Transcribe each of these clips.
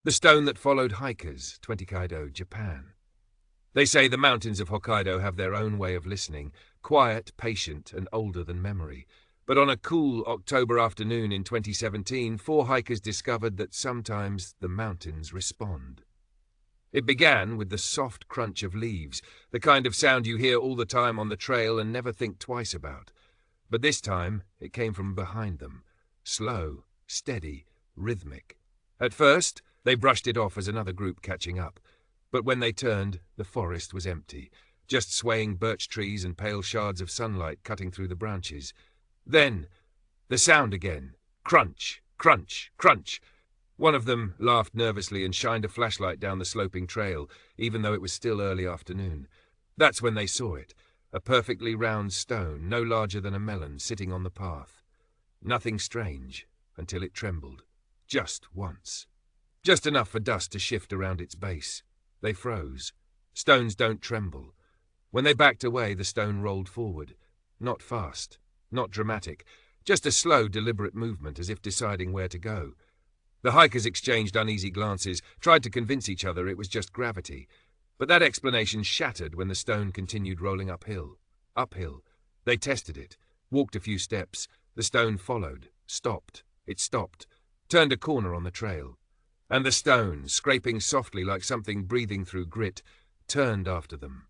The stone that followed hikers, Hokkaido, Japan. They say the mountains of Hokkaido have their own way of listening, quiet, patient, and older than memory. But on a cool October afternoon in 2017, 4 hikers discovered that sometimes the mountains respond. It began with the soft crunch of leaves, the kind of sound you hear all the time on the trail and never think twice about. But this time, it came from behind them. Slow, steady, rhythmic. At first, they brushed it off as another group catching up. But when they turned, the forest was empty, just swaying birch trees and pale shards of sunlight cutting through the branches. Then, the sound again. Crunch, crunch, crunch. One of them laughed nervously and shined a flashlight down the sloping trail, even though it was still early afternoon. That's when they saw it, a perfectly round stone, no larger than a melon, sitting on the path. Nothing strange, until it trembled. Just once. Just enough for dust to shift around its base. They froze. Stones don't tremble. When they backed away, the stone rolled forward. Not fast, not dramatic, just a slow, deliberate movement, as if deciding where to go. The hikers exchanged uneasy glances, tried to convince each other it was just gravity. But that explanation shattered when the stone continued rolling uphill. Uphill. They tested it, walked a few steps. The stone followed, stopped. It stopped, turned a corner on the trail. And the stone, scraping softly like something breathing through grit, turned after them.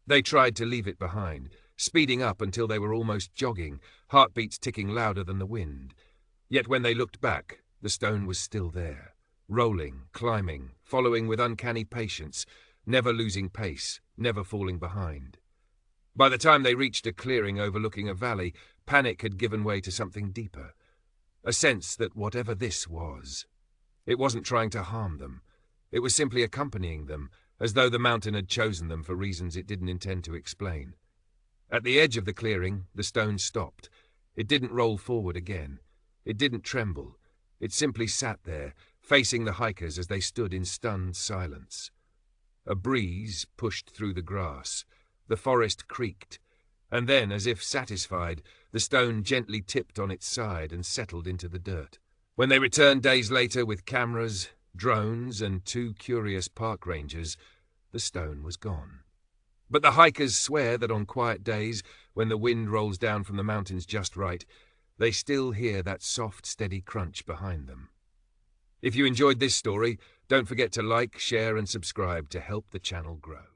They tried to leave it behind, speeding up until they were almost jogging, heartbeats ticking louder than the wind. Yet when they looked back, the stone was still there, rolling, climbing, following with uncanny patience, never losing pace, never falling behind. By the time they reached a clearing overlooking a valley, panic had given way to something deeper. A sense that whatever this was, it wasn't trying to harm them. It was simply accompanying them, as though the mountain had chosen them for reasons it didn't intend to explain. At the edge of the clearing, the stone stopped. It didn't roll forward again. It didn't tremble. It simply sat there, facing the hikers as they stood in stunned silence. A breeze pushed through the grass. The forest creaked. And then, as if satisfied, the stone gently tipped on its side and settled into the dirt. When they returned days later with cameras, drones, and 2 curious park rangers, the stone was gone. But the hikers swear that on quiet days, when the wind rolls down from the mountains just right, they still hear that soft, steady crunch behind them. If you enjoyed this story, don't forget to like, share, and subscribe to help the channel grow.